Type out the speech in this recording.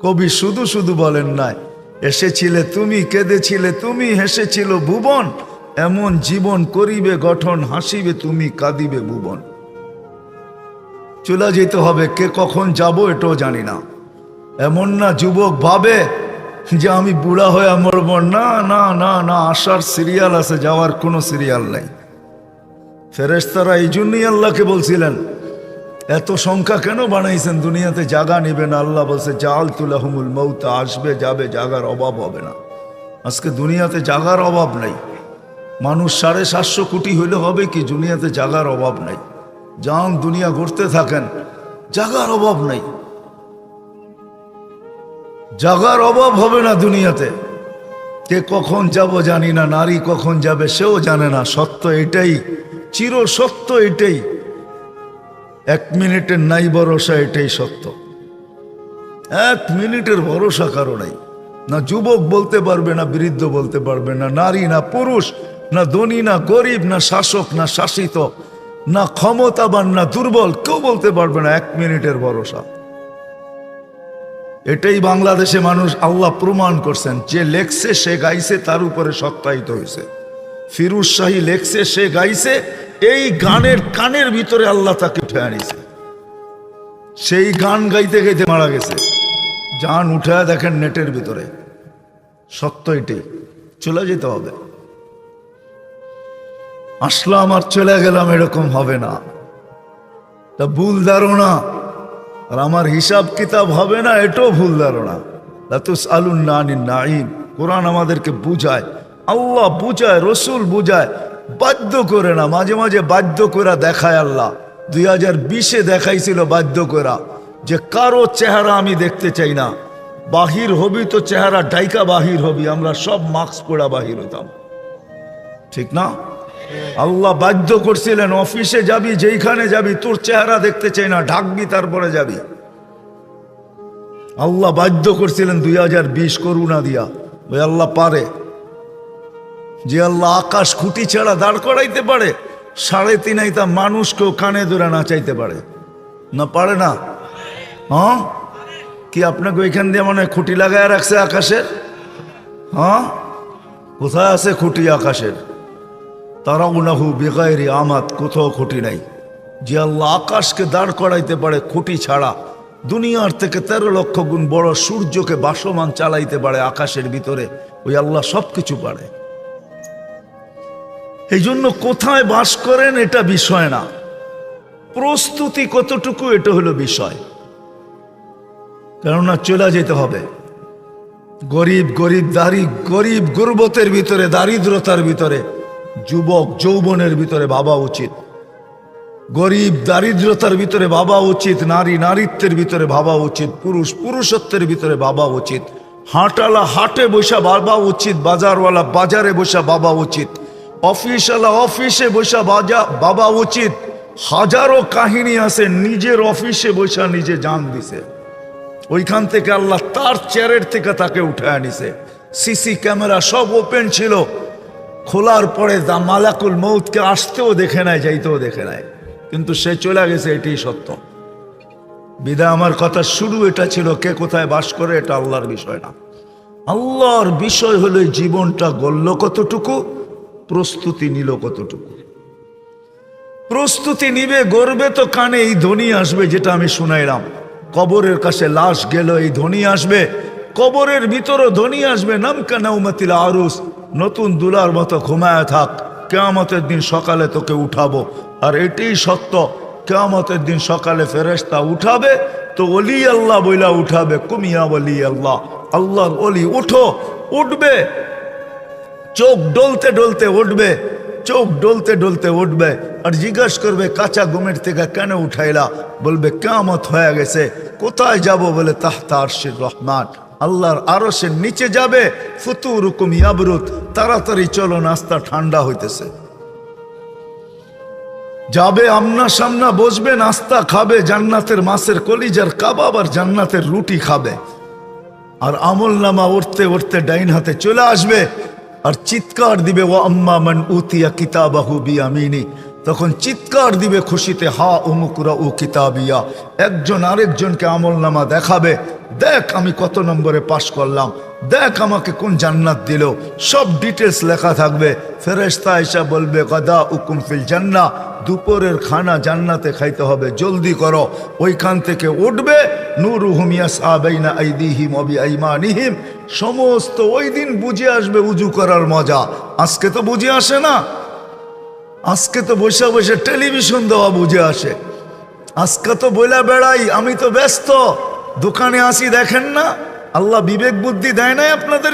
কবি শুধু শুধু বলেন নাই, এসেছিলে তুমি, কেঁদেছিলে তুমি, হেসেছিল ভুবন, এমন জীবন করিবে গঠন, হাসিবে তুমি, কাঁদিবে ভুবন। চলে যেতে হবে, কে কখন যাব এটাও জানি না। এমন না যুবক ভাবে যে আমি বুড়া হয়ে মরব, না না না না, আসার সিরিয়াল আছে, যাওয়ার কোনো সিরিয়াল নেই। ফেরেশতারা এই জন্যই আল্লাহকে বলছিলেন, এত সংখ্যা কেন বানাইছেন, দুনিয়াতে জায়গা নিবে না। আল্লাহ বলছে জাআলতু লাহুমুল মাউতা, আসবে যাবে, জায়গার অভাব হবে না। আজকে দুনিয়াতে জায়গার অভাব নাই। মানুষ 750 কোটি হইলে হবে কি, দুনিয়াতে জায়গার অভাব নাই। যান দুনিয়া ঘুরতে থাকেন, জায়গার অভাব নাই, জায়গার অভাব হবে না দুনিয়াতে। কে কখন যাব জানি না, নারী কখন যাবে সেও জানে না। সত্য এটাই, চির সত্য এটাই, 1 মিনিটের নাই ভরসা, এটাই সত্য। 1 মিনিটের ভরসা কারো নাই। না যুবক বলতে পারবে, না বৃদ্ধ বলতে পারবে, না নারী না পুরুষ, না ধনী না গরিব, না শাসক না শাসিত, না ক্ষমতাবান না দুর্বল, কেউ বলতে পারবে না 1 মিনিটের ভরসা। এটাই বাংলাদেশে মানুষ আল্লাহ প্রমাণ করছেন। যে লেখছে সে গাইছে, তার উপরে সত্যায়িত হয়েছে। ফিরোজ শাহী লেখছে, সে গাইছে, এই গানের কানের ভিতরে আল্লাহ তাকে উঠে আনিছে। সেই গান গাইতে গাইতে মারা গেছে। জান উঠে দেখেন নেটের ভিতরে, সত্য এটাই। চলে যেতে হবে। আসলাম আর চলে গেলাম, এরকম হবে না। তা ভুল ধারণা, আর আমার হিসাব কিতাব হবে না, এটাও ভুল ধারণা। লা তুসআলুন্না আনিন নাঈম, কোরআন আমাদেরকে বুঝায়, আল্লাহ বুঝায়, রসুল বুঝায়, বাধ্য করে না। মাঝে মাঝে বাধ্য করে দেখায় আল্লাহ। 2020-এ দেখাইছিল বাধ্য করা, যে কারো চেহারা আমি দেখতে চাই না। বাহির হবি তো চেহারা ডাইকা বাহির হবি, আমরা সব মাস্ক পরা বাহির হতাম, ঠিক না? আল্লাহ বাধ্য করছিলেন, অফিসে যাবি, যেইখানে যাবি, তোর চেহারা দেখতে চাই না, ঢাকবি তারপরে যাবি। আল্লাহ বাধ্য করছিলেন 2020 করুণা দিয়া। ওই আল্লাহ পারে, যে আল্লাহ আকাশ খুঁটি ছাড়া দাঁড় করাইতে পারে, 3.5 হাইতা মানুষকেও কানে ধরে নাচাইতে পারে না? পারে না? হ্যাঁ, কি আপনাকে ওইখান দিয়ে মনে হয় খুঁটি লাগায় রাখছে আকাশের? হ্যাঁ, কোথায় আছে খুঁটি আকাশের? তারাউনাহু বিগাইরি আমাদ, কোথাও খুঁটি নাই। যে আল্লাহ আকাশকে দাঁড় করাইতে পারে খুঁটি ছাড়া, দুনিয়ার থেকে 13 লক্ষ গুণ বড় সূর্যকে বাসমান চালাইতে পারে আকাশের ভিতরে, ওই আল্লাহ সবকিছু পারে। এই জন্য কোথায় বাস করেন এটা বিষয় না, প্রস্তুতি কতটুকু এটা হলো বিষয়। কেননা চলে যেতে হবে। গরিব গরিব গুরবতের ভিতরে, দারিদ্রতার ভিতরে, যুবক যৌবনের ভিতরে ভাবা উচিত। গরিব দারিদ্রতার ভিতরে ভাবা উচিত, নারী নারীত্বের ভিতরে ভাবা উচিত, পুরুষ পুরুষত্বের ভিতরে ভাবা উচিত, হাটওয়ালা হাটে বসা ভাবা উচিত, বাজারওয়ালা বাজারে বসা ভাবা উচিত, অফিসওয়ালা অফিসে বসা ভাবা উচিত। হাজারো কাহিনী আছে, নিজের অফিসে বসা নিজে জান দিছে, ওইখান থেকে আল্লাহ তার চেয়ারের থেকে তাকে উঠে আনিছে। সিসি ক্যামেরা সব ওপেন ছিল, খোলার পরে মালাকুল মউতকে আসতেও দেখে নাই, যাইতেও দেখে নাই, কিন্তু সে চলে গেছে। এটাই সত্য। বিদায় আমার কথা শুরু এটা ছিল, কে কোথায় বাস করে এটা আল্লাহর বিষয় না। আল্লাহর বিষয় হলো জীবনটা গড়ল কতটুকু, প্রস্তুতি নিল কতটুকু। প্রস্তুতি নিবে, গড়বে তো কানে এই ধ্বনি আসবে, যেটা আমি শুনাইলাম। কবরের কাছে লাশ গেল, এই ধ্বনি আসবে। কবরের ভিতরও ধ্বনি আসবে, নামকা নাউমাতিল আরুস, নতুন দুলার মতো ঘুমায় থাক, কিয়ামতের দিন সকালে তোকে উঠাবো। আর এটাই সত্য, কিয়ামতের দিন সকালে ফেরেশতা উঠাবে তো ওলি আল্লাহ বইলা উঠাবে, কুমিয়া ওলি আল্লাহ, আল্লাহর ওলি উঠো, উঠবে। চোখ ডলতে ডলতে উঠবে, চোখ ডলতে ডলতে উঠবে, আর জিজ্ঞাসা করবে কাঁচা ঘুমের থেকে কেন উঠাইলা? বলবে কিয়ামত হয়ে গেছে। কোথায় যাব? বলে তাহতা আরশির রহমান, আল্লাহর আরশের নিচে যাবে। ফুতুরুকুম ইয়াবরুদ, তাড়াতাড়ি চলো, নাস্তা ঠান্ডা হইতেছে। যাবে আমনা সামনা বসবে, নাস্তা খাবে, জান্নাতের মাছের কলিজার কাবাব আর জান্নাতের রুটি খাবে। আর আমল নামা উঠতে উঠতে ডাইন হাতে চলে আসবে, আর চিৎকার দিবে, ওয়া আম্মা মান উতিয়া কিতাবাহু বিয়ামিনি, তখন চিৎকার দিবে খুশিতে, হা উমুকুরা উ কিতাবিয়া। একজন আরেকজনকে আমলনামা দেখাবে, দেখ আমি কত নম্বরে পাশ করলাম, দেখ আমাকে কোন জান্নাত দিল, সব ডিটেলস লেখা থাকবে। ফেরেশতা এসে বলবে গদা উকুম ফিল জান্নাহ, দুপুরের খানা জান্নাতে খাইতে হবে, জলদি করো। ওইখান থেকে উঠবে, নূরুহুম ইয়াসআ বাইনা আইদিহিম ওয়া বিআইমানিহিম। সমস্ত ওই দিন বুঝে আসবে উজু করার মজা। আজকে তো বুঝে আসে না, আজকে তো বসে বসে টেলিভিশন দেওয়া বুঝে আসে। আজকে তো বইলা বেড়াই আমি তো ব্যস্ত, দোকানে আসি, দেখেন না আল্লাহ বিবেক বুদ্ধি দেয় নাই আপনাদের।